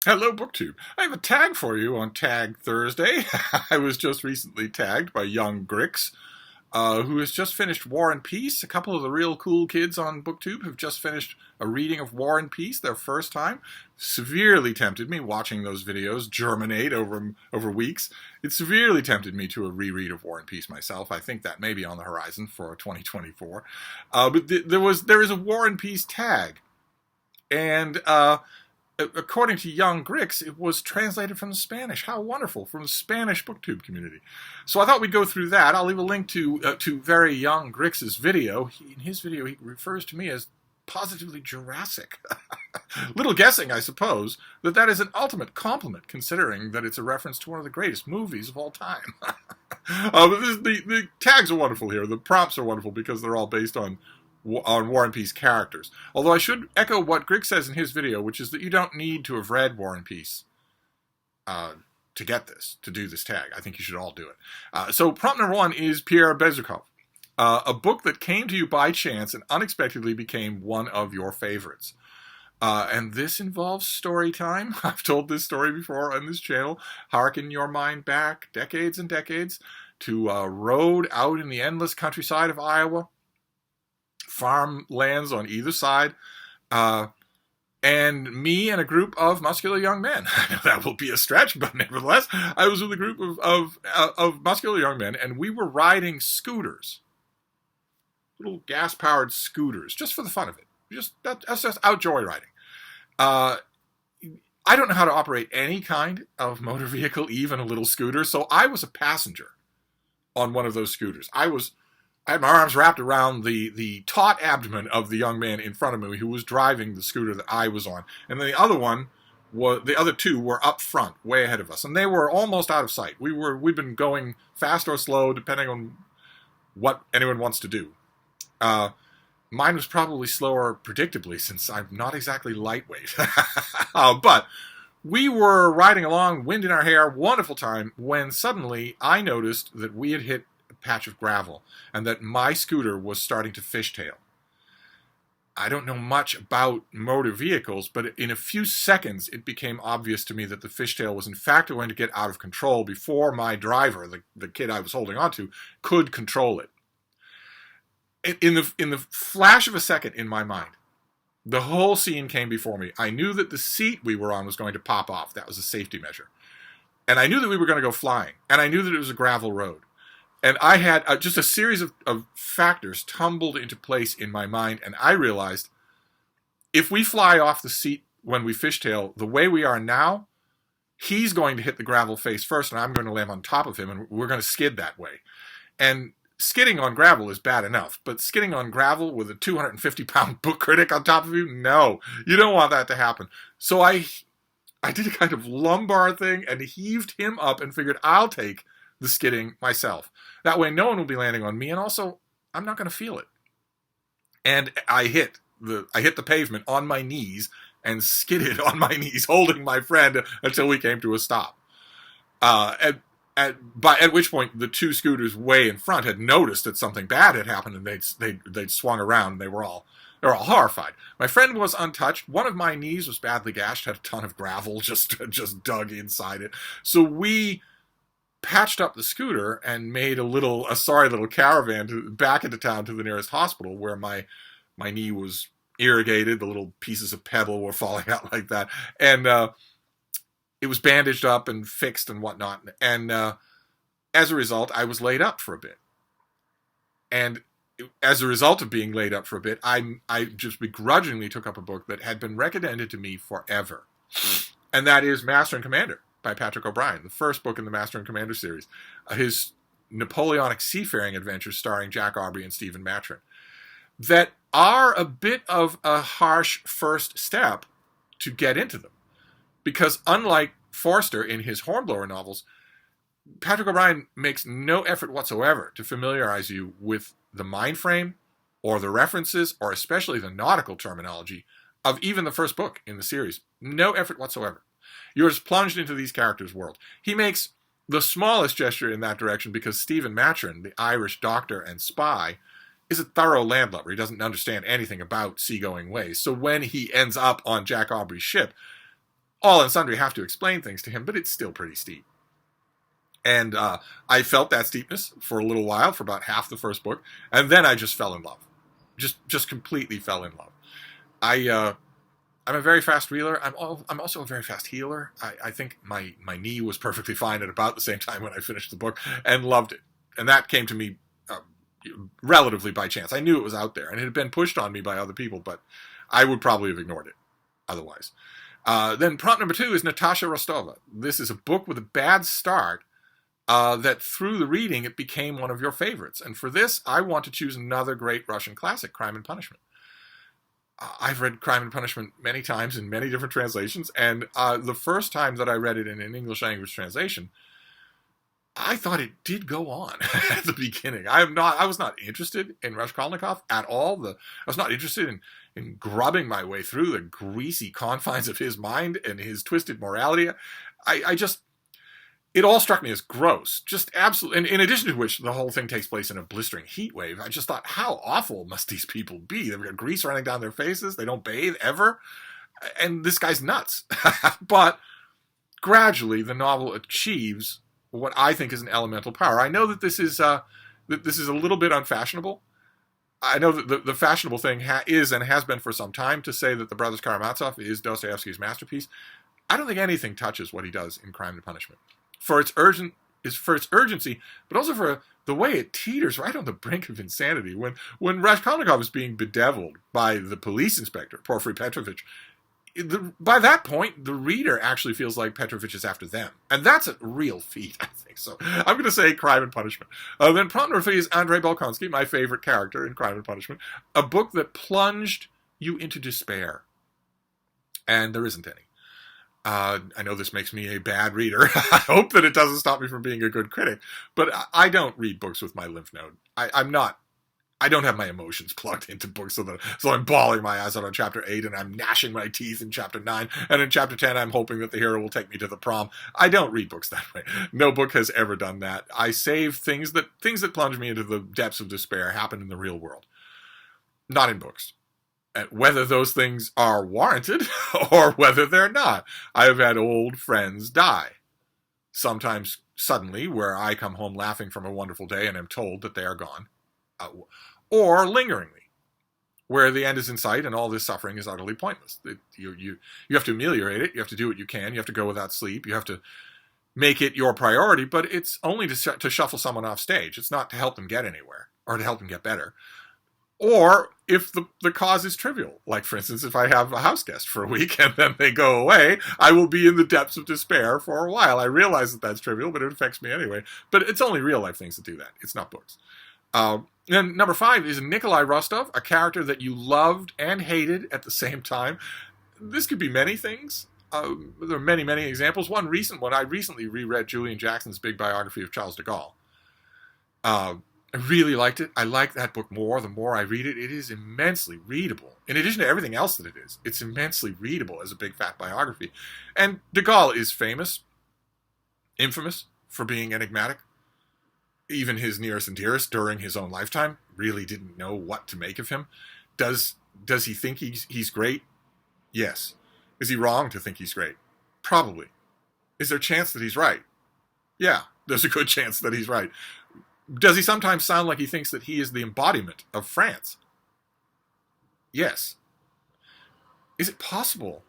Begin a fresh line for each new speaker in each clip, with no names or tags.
Hello, BookTube. I have a tag for you on Tag Thursday. I was just recently tagged by young Grix, who has just finished War and Peace. A couple of the real cool kids on BookTube have just finished a reading of War and Peace, their first time. Severely tempted me watching those videos germinate over weeks. It severely tempted me to a reread of War and Peace myself. I think that may be on the horizon for 2024. But there is a War and Peace tag, and according to young Grix, it was translated from the Spanish. How wonderful, from the Spanish BookTube community. So I thought we'd go through that. I'll leave a link to very young Grix's video. In his video, he refers to me as positively Jurassic. Little guessing, I suppose, that is an ultimate compliment, considering that it's a reference to one of the greatest movies of all time. The tags are wonderful here. The prompts are wonderful because they're all based on War and Peace characters. Although I should echo what Grix says in his video, which is that you don't need to have read War and Peace to get this, to do this tag. I think you should all do it. So prompt number 1 is Pierre Bezukhov, a book that came to you by chance and unexpectedly became one of your favorites. And this involves story time. I've told this story before on this channel. Harken your mind back decades and decades to a road out in the endless countryside of Iowa, farmlands on either side, and me and a group of muscular young men. I know that will be a stretch, but nevertheless, I was with a group of muscular young men, and we were riding scooters, little gas-powered scooters, just for the fun of it. That's just out joyriding. I don't know how to operate any kind of motor vehicle, even a little scooter, so I was a passenger on one of those scooters. I had my arms wrapped around the taut abdomen of the young man in front of me who was driving the scooter that I was on. And then the other two were up front, way ahead of us. And they were almost out of sight. We'd been going fast or slow, depending on what anyone wants to do. Mine was probably slower, predictably, since I'm not exactly lightweight. But we were riding along, wind in our hair, wonderful time, when suddenly I noticed that we had hit patch of gravel and that my scooter was starting to fishtail. I don't know much about motor vehicles, but in a few seconds it became obvious to me that the fishtail was in fact going to get out of control before my driver, the kid I was holding on to, could control it. In the flash of a second in my mind, the whole scene came before me. I knew that the seat we were on was going to pop off. That was a safety measure. And I knew that we were going to go flying. And I knew that it was a gravel road. And I had just a series of factors tumbled into place in my mind, and I realized if we fly off the seat when we fishtail the way we are now, he's going to hit the gravel face first, and I'm going to land on top of him, and we're going to skid that way. And skidding on gravel is bad enough, but skidding on gravel with a 250-pound book critic on top of you, no, you don't want that to happen. So I did a kind of lumbar thing and heaved him up and figured I'll take the skidding myself. That way no one will be landing on me, and also I'm not going to feel it. And I hit the pavement on my knees and skidded on my knees, holding my friend until we came to a stop. At which point the two scooters way in front had noticed that something bad had happened, and they'd swung around, and they were all horrified. My friend was untouched. One of my knees was badly gashed, had a ton of gravel just dug inside it. So we patched up the scooter and made a sorry little caravan back into town to the nearest hospital, where my knee was irrigated. The little pieces of pebble were falling out like that, and it was bandaged up and fixed and whatnot. And as a result, I was laid up for a bit. And as a result of being laid up for a bit, I just begrudgingly took up a book that had been recommended to me forever, and that is Master and Commander by Patrick O'Brian, the first book in the Master and Commander series, his Napoleonic seafaring adventures starring Jack Aubrey and Stephen Maturin, that are a bit of a harsh first step to get into them. Because unlike Forster in his Hornblower novels, Patrick O'Brian makes no effort whatsoever to familiarize you with the mind frame or the references or especially the nautical terminology of even the first book in the series. No effort whatsoever. You're just plunged into these characters' world. He makes the smallest gesture in that direction because Stephen Maturin, the Irish doctor and spy, is a thorough landlubber. He doesn't understand anything about seagoing ways. So when he ends up on Jack Aubrey's ship, all and sundry have to explain things to him, but it's still pretty steep. And I felt that steepness for a little while, for about half the first book, and then I just fell in love. Just completely fell in love. I'm a very fast reeler. I'm also a very fast healer. I think my knee was perfectly fine at about the same time when I finished the book, and loved it. And that came to me relatively by chance. I knew it was out there, and it had been pushed on me by other people, but I would probably have ignored it otherwise. Then prompt number 2 is Natasha Rostova. This is a book with a bad start, that through the reading, it became one of your favorites. And for this, I want to choose another great Russian classic, Crime and Punishment. I've read Crime and Punishment many times in many different translations, and the first time that I read it in an English language translation, I thought it did go on at the beginning. I was not interested in Raskolnikov at all. I was not interested in grubbing my way through the greasy confines of his mind and his twisted morality. It all struck me as gross, just absolutely. And in addition to which, the whole thing takes place in a blistering heat wave. I just thought, how awful must these people be? They've got grease running down their faces. They don't bathe ever. And this guy's nuts. But gradually, the novel achieves what I think is an elemental power. I know that this is a little bit unfashionable. I know that the fashionable thing is and has been for some time to say that The Brothers Karamazov is Dostoevsky's masterpiece. I don't think anything touches what he does in Crime and Punishment. For its urgency, but also for the way it teeters right on the brink of insanity. When Raskolnikov is being bedeviled by the police inspector, Porfiry Petrovich, by that point, the reader actually feels like Petrovich is after them. And that's a real feat, I think. So I'm going to say Crime and Punishment. Then prompt number 3 is Andrei Bolkonski, my favorite character in Crime and Punishment, a book that plunged you into despair. And there isn't any. I know this makes me a bad reader. I hope that it doesn't stop me from being a good critic. But I don't read books with my lymph node. I don't have my emotions plugged into books so I'm bawling my eyes out on chapter 8 and I'm gnashing my teeth in chapter 9. And in chapter 10, I'm hoping that the hero will take me to the prom. I don't read books that way. No book has ever done that. I save things that plunge me into the depths of despair happen in the real world. Not in books. Whether those things are warranted or whether they're not. I have had old friends die. Sometimes suddenly, where I come home laughing from a wonderful day and am told that they are gone. Or lingeringly, where the end is in sight and all this suffering is utterly pointless. You have to ameliorate it. You have to do what you can. You have to go without sleep. You have to make it your priority, but it's only to shuffle someone off stage. It's not to help them get anywhere or to help them get better. Or if the cause is trivial, like for instance, if I have a house guest for a week and then they go away, I will be in the depths of despair for a while. I realize that that's trivial, but it affects me anyway. But it's only real life things that do that. It's not books. Then number 5 is Nikolai Rostov, a character that you loved and hated at the same time. This could be many things. There are many, many examples. One recent one, I recently reread Julian Jackson's big biography of Charles de Gaulle. I really liked it. I like that book more the more I read it. It is immensely readable. In addition to everything else that it is, it's immensely readable as a big fat biography. And de Gaulle is infamous for being enigmatic. Even his nearest and dearest during his own lifetime really didn't know what to make of him. Does he think he's great? Yes. Is he wrong to think he's great? Probably. Is there a chance that he's right? Yeah, there's a good chance that he's right. Does he sometimes sound like he thinks that he is the embodiment of France? Yes. Is it possible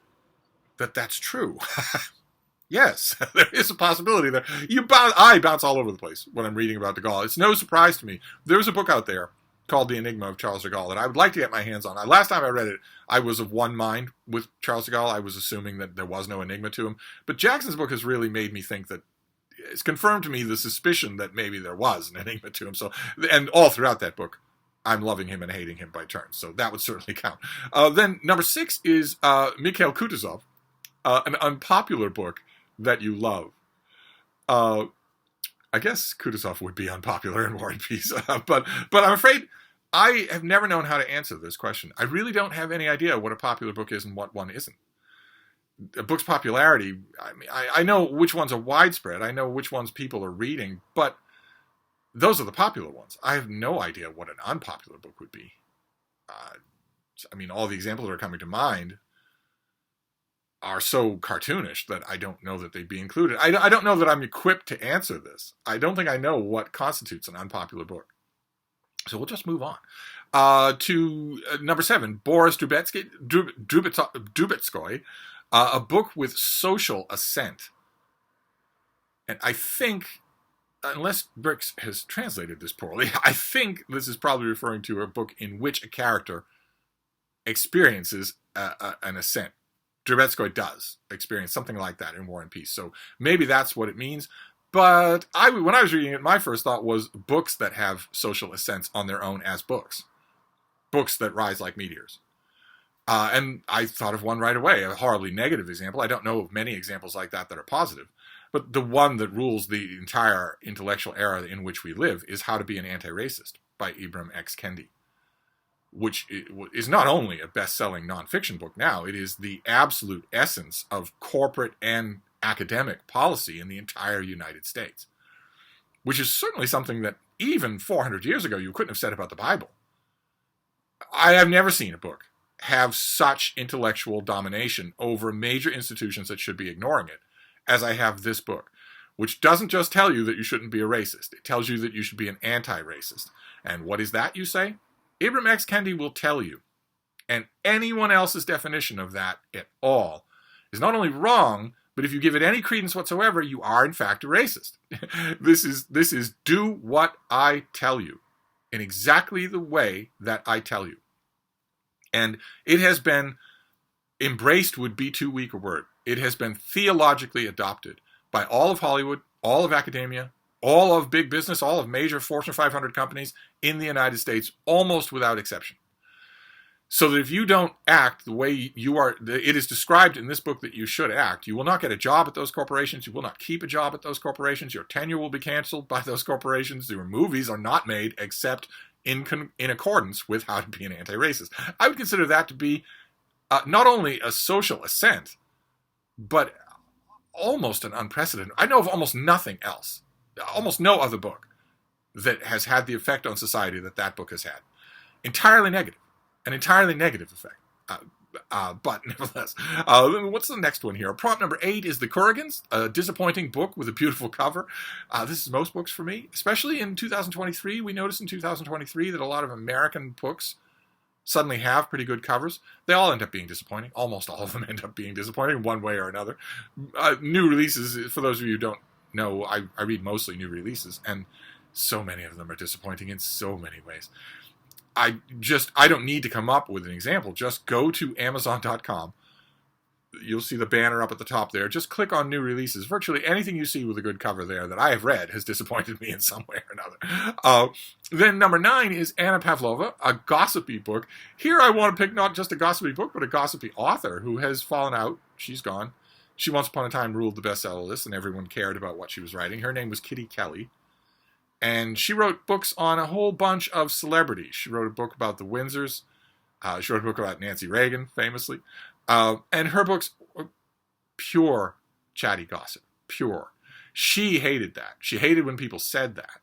that that's true? Yes, there is a possibility there. I bounce all over the place when I'm reading about de Gaulle. It's no surprise to me. There's a book out there called The Enigma of Charles de Gaulle that I would like to get my hands on. Last time I read it, I was of one mind with Charles de Gaulle. I was assuming that there was no enigma to him. But Jackson's book has really made me think that it's confirmed to me the suspicion that maybe there was an enigma to him. So, and all throughout that book, I'm loving him and hating him by turns. So that would certainly count. Then number 6 is Mikhail Kutuzov, an unpopular book that you love. I guess Kutuzov would be unpopular in War and Peace, but I'm afraid I have never known how to answer this question. I really don't have any idea what a popular book is and what one isn't. A book's popularity, I know which ones are widespread. I know which ones people are reading, but those are the popular ones. I have no idea what an unpopular book would be. All the examples that are coming to mind are so cartoonish that I don't know that they'd be included. I don't know that I'm equipped to answer this. I don't think I know what constitutes an unpopular book. So we'll just move on. To number 7, Boris Drubetskoy, a book with social ascent. And I think, unless Grix has translated this poorly, I think this is probably referring to a book in which a character experiences an ascent. Drubetskoy does experience something like that in War and Peace. So maybe that's what it means. But when I was reading it, my first thought was books that have social ascents on their own as books. Books that rise like meteors. And I thought of one right away, a horribly negative example. I don't know of many examples like that that are positive. But the one that rules the entire intellectual era in which we live is How to Be an Anti-Racist by Ibram X. Kendi, which is not only a best-selling nonfiction book now, it is the absolute essence of corporate and academic policy in the entire United States, which is certainly something that even 400 years ago you couldn't have said about the Bible. I have never seen a book have such intellectual domination over major institutions that should be ignoring it as I have this book, which doesn't just tell you that you shouldn't be a racist. It tells you that you should be an anti-racist. And what is that, you say? Ibram X. Kendi will tell you. And anyone else's definition of that at all is not only wrong, but if you give it any credence whatsoever, you are in fact a racist. This is do what I tell you in exactly the way that I tell you. And it has been embraced would be too weak a word. It has been theologically adopted by all of Hollywood, all of academia, all of big business, all of major Fortune 500 companies in the United States, almost without exception. So that if you don't act the way you are, it is described in this book that you should act. You will not get a job at those corporations. You will not keep a job at those corporations. Your tenure will be canceled by those corporations. Your movies are not made except in accordance with How to Be an Anti-Racist. I would consider that to be not only a social ascent, but almost an unprecedented. I know of almost nothing else, almost no other book that has had the effect on society that that book has had. Entirely negative. An entirely negative effect. But nevertheless, what's the next one here? Prompt number 8 is The Kuragins, a disappointing book with a beautiful cover. This is most books for me, especially in 2023. We noticed in 2023 that a lot of American books suddenly have pretty good covers. They all end up being disappointing. Almost all of them end up being disappointing one way or another. New releases, for those of you who don't know, I read mostly new releases, and so many of them are disappointing in so many ways. I don't need to come up with an example. Just go to Amazon.com. You'll see the banner up at the top there. Just click on new releases. Virtually anything you see with a good cover there that I have read has disappointed me in some way or another. Then number 9 is Anna Pavlova, a gossipy book. Here I want to pick not just a gossipy book, but a gossipy author who has fallen out. She's gone. She once upon a time ruled the bestseller list, and everyone cared about what she was writing. Her name was Kitty Kelly. And she wrote books on a whole bunch of celebrities. She wrote a book about the Windsors. She wrote a book about Nancy Reagan, famously. And her books were pure chatty gossip. Pure. She hated that. She hated when people said that.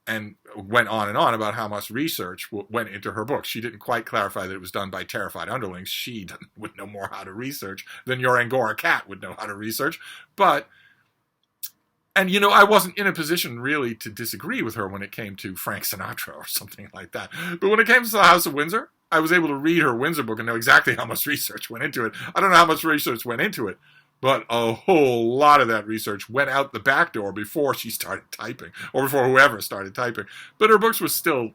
And went on and on about how much research went into her books. She didn't quite clarify that it was done by terrified underlings. She would know more how to research than your Angora cat would know how to research. And, I wasn't in a position really to disagree with her when it came to Frank Sinatra or something like that. But when it came to the House of Windsor, I was able to read her Windsor book and know exactly how much research went into it. I don't know how much research went into it, but a whole lot of that research went out the back door before she started typing, or before whoever started typing. But her books were still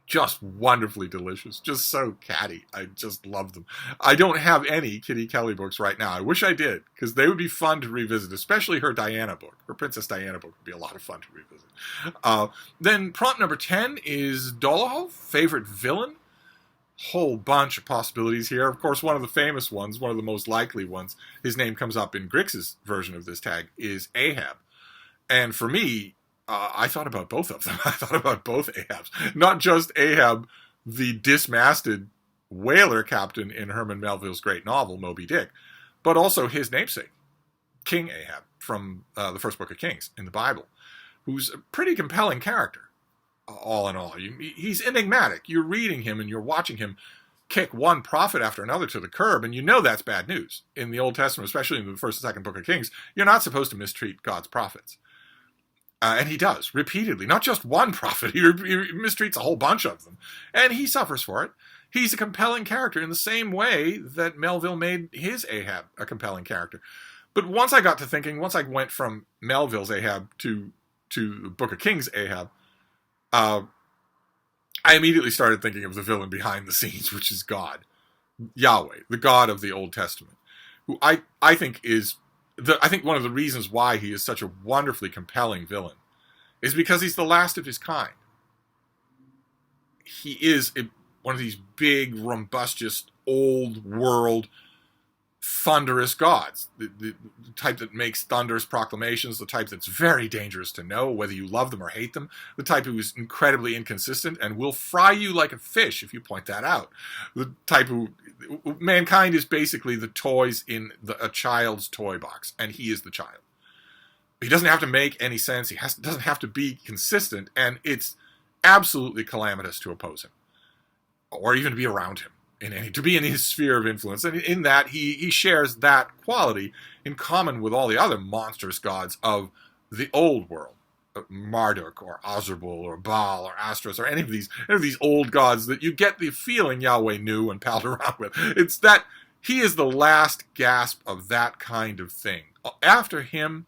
just wonderfully delicious, just so catty. I just love them. I don't have any Kitty Kelly books right now. I wish I did, because they would be fun to revisit, especially her Diana book. Her Princess Diana book would be a lot of fun to revisit. Then prompt number 10 is Dolohov, favorite villain. Whole bunch of possibilities here. Of course, one of the famous ones, one of the most likely ones, his name comes up in Grix's version of this tag, is Ahab. And for me, I thought about both of them. I thought about both Ahabs. Not just Ahab, the dismasted whaler captain in Herman Melville's great novel, Moby Dick, but also his namesake, King Ahab, from the first book of Kings in the Bible, who's a pretty compelling character, all in all. He's enigmatic. You're reading him and you're watching him kick one prophet after another to the curb, and you know that's bad news. In the Old Testament, especially in the first and second book of Kings, you're not supposed to mistreat God's prophets. And he does, repeatedly. Not just one prophet, he mistreats a whole bunch of them. And he suffers for it. He's a compelling character in the same way that Melville made his Ahab a compelling character. But once I got to thinking, once I went from Melville's Ahab to the Book of Kings Ahab, I immediately started thinking of the villain behind the scenes, which is God, Yahweh, the God of the Old Testament, who I think is, I think one of the reasons why he is such a wonderfully compelling villain is because he's the last of his kind. He is one of these big, rumbustious, old world, thunderous gods. The type that makes thunderous proclamations, the type that's very dangerous to know, whether you love them or hate them, the type who is incredibly inconsistent and will fry you like a fish if you point that out. The type who, mankind is basically the toys in a child's toy box, and he is the child. He doesn't have to make any sense, doesn't have to be consistent, and it's absolutely calamitous to oppose him, or even to be around him. To be in his sphere of influence, and in that he shares that quality in common with all the other monstrous gods of the old world, Marduk or Azurbil or Baal or Astros or any of these old gods that you get the feeling Yahweh knew and palled around with. It's that he is the last gasp of that kind of thing. After him,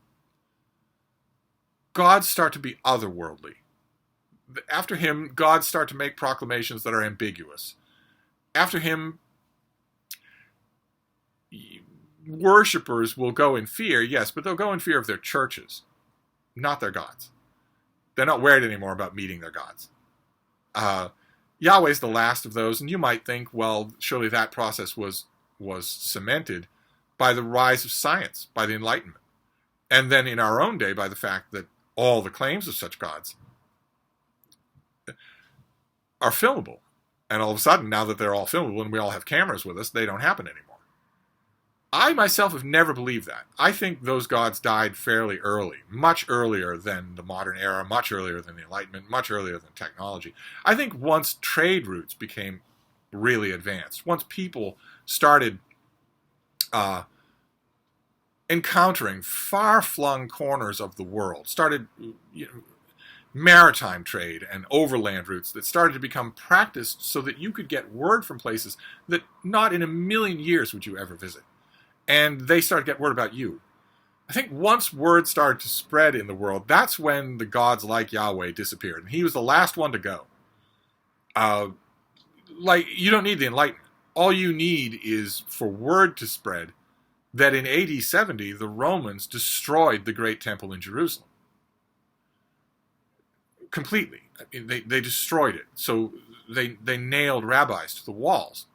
gods start to be otherworldly. After him, gods start to make proclamations that are ambiguous. After him, worshippers will go in fear, yes, but they'll go in fear of their churches, not their gods. They're not worried anymore about meeting their gods. Yahweh's the last of those, and you might think, well, surely that process was cemented by the rise of science, by the Enlightenment, and then in our own day by the fact that all the claims of such gods are filmable. And all of a sudden, now that they're all filmable and we all have cameras with us, they don't happen anymore. I myself have never believed that. I think those gods died fairly early, much earlier than the modern era, much earlier than the Enlightenment, much earlier than technology. I think once trade routes became really advanced, once people started encountering far-flung corners of the world, started maritime trade and overland routes that started to become practiced so that you could get word from places that not in a million years would you ever visit. And they started to get word about you. I think once word started to spread in the world, that's when the gods like Yahweh disappeared. And he was the last one to go. You don't need the Enlightenment. All you need is for word to spread that in AD 70, the Romans destroyed the Great Temple in Jerusalem. Completely. I mean, they destroyed it. So they nailed rabbis to the walls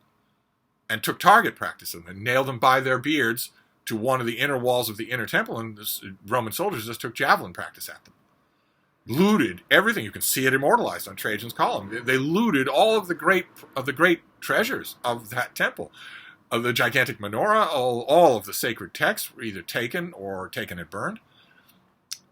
and took target practice and nailed them by their beards to one of the inner walls of the inner temple, and the Roman soldiers just took javelin practice at them. Looted everything. You can see it immortalized on Trajan's column. They looted all of the great treasures of that temple. Of the gigantic menorah, all of the sacred texts were either taken and burned.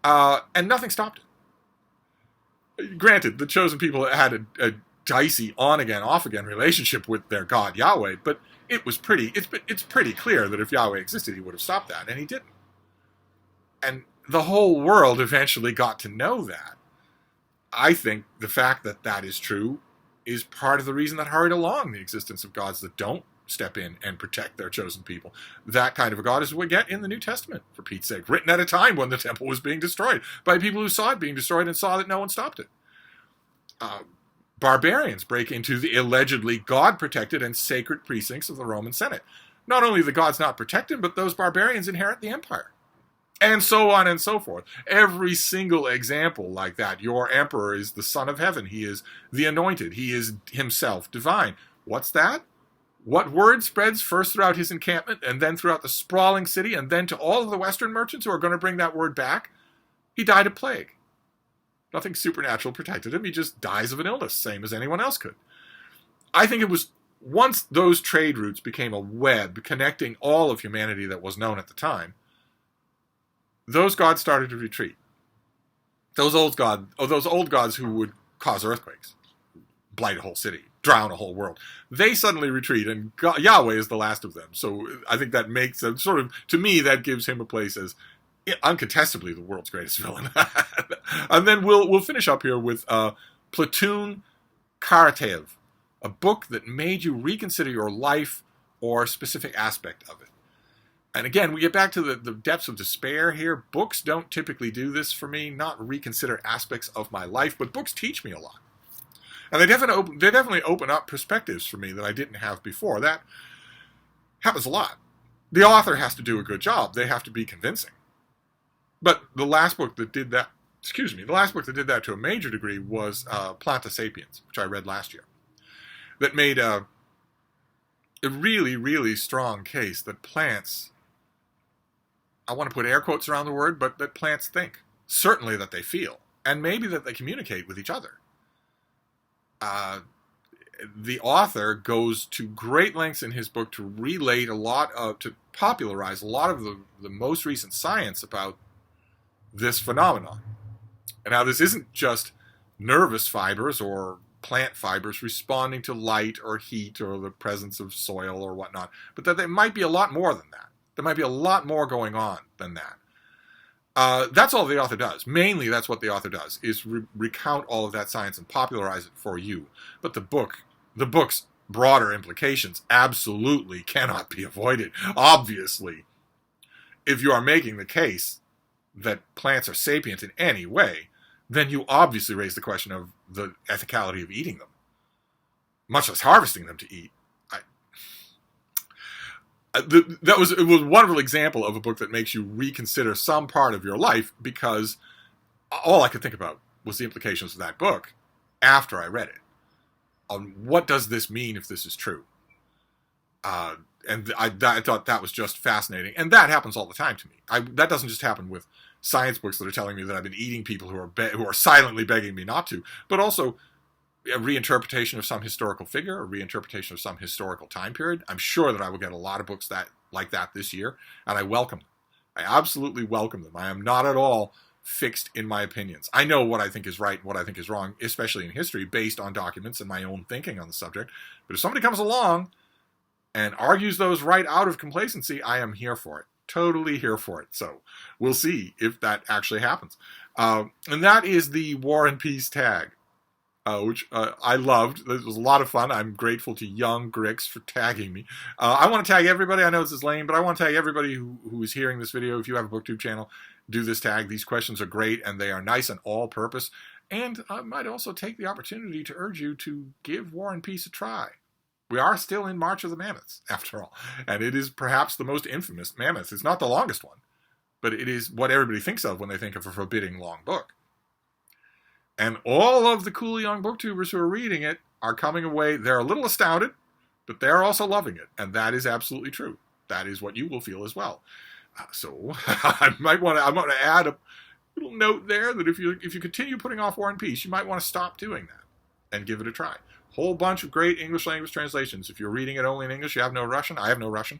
And nothing stopped it. Granted, the chosen people had a dicey on-again, off-again relationship with their god Yahweh, but it's pretty clear that if Yahweh existed, he would have stopped that, and he didn't. And the whole world eventually got to know that. I think the fact that that is true is part of the reason that hurried along the existence of gods that don't step in and protect their chosen people. That kind of a God is what we get in the New Testament, for Pete's sake, written at a time when the temple was being destroyed, by people who saw it being destroyed and saw that no one stopped it. Barbarians break into the allegedly God-protected and sacred precincts of the Roman Senate. Not only the gods not protect him, but those barbarians inherit the empire. And so on and so forth. Every single example like that. Your emperor is the Son of Heaven. He is the anointed. He is himself divine. What's that? What word spreads first throughout his encampment, and then throughout the sprawling city, and then to all of the Western merchants who are going to bring that word back? He died of plague. Nothing supernatural protected him. He just dies of an illness, same as anyone else could. I think it was once those trade routes became a web connecting all of humanity that was known at the time, those gods started to retreat. Those old gods who would cause earthquakes, blight a whole city, drown a whole world. They suddenly retreat, and Yahweh is the last of them. So I think that makes them sort of, to me, that gives him a place as uncontestably the world's greatest villain. And then we'll finish up here with Platoon Karataev, a book that made you reconsider your life or a specific aspect of it. And again, we get back to the depths of despair here. Books don't typically do this for me, not reconsider aspects of my life, but books teach me a lot. And they definitely open up perspectives for me that I didn't have before. That happens a lot. The author has to do a good job. They have to be convincing. But the last book that did that, to a major degree was Planta Sapiens, which I read last year, that made a really, really strong case that plants, I want to put air quotes around the word, but that plants think. Certainly that they feel, and maybe that they communicate with each other. The author goes to great lengths in his book to relate to popularize a lot of the most recent science about this phenomenon. And how this isn't just nervous fibers or plant fibers responding to light or heat or the presence of soil or whatnot, but that there might be a lot more than that. There might be a lot more going on than that. That's all the author does. Mainly that's what the author does, is recount all of that science and popularize it for you. But the book's broader implications absolutely cannot be avoided. Obviously, if you are making the case that plants are sapient in any way, then you obviously raise the question of the ethicality of eating them, much less harvesting them to eat. It was a wonderful example of a book that makes you reconsider some part of your life, because all I could think about was the implications of that book after I read it. On what does this mean if this is true? And I thought that was just fascinating. And that happens all the time to me. That doesn't just happen with science books that are telling me that I've been eating people who are silently begging me not to, but also a reinterpretation of some historical figure, a reinterpretation of some historical time period. I'm sure that I will get a lot of books like that this year, and I welcome them. I absolutely welcome them. I am not at all fixed in my opinions. I know what I think is right and what I think is wrong, especially in history, based on documents and my own thinking on the subject. But if somebody comes along and argues those right out of complacency, I am here for it. Totally here for it. So we'll see if that actually happens. And that is the War and Peace tag. Which I loved. This was a lot of fun. I'm grateful to young Grix for tagging me. I want to tag everybody. I know this is lame, but I want to tag everybody who is hearing this video. If you have a BookTube channel, do this tag. These questions are great, and they are nice and all-purpose. And I might also take the opportunity to urge you to give War and Peace a try. We are still in March of the Mammoths, after all. And it is perhaps the most infamous mammoth. It's not the longest one, but it is what everybody thinks of when they think of a forbidding long book. And all of the cool young booktubers who are reading it are coming away. They're a little astounded, but they're also loving it. And that is absolutely true. That is what you will feel as well. So I want to add a little note there that if you continue putting off War and Peace, you might want to stop doing that and give it a try. Whole bunch of great English language translations. If you're reading it only in English, you have no Russian. I have no Russian.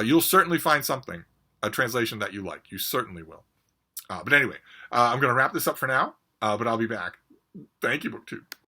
You'll certainly find a translation that you like. You certainly will. But anyway, I'm going to wrap this up for now. But I'll be back. Thank you, BookTube.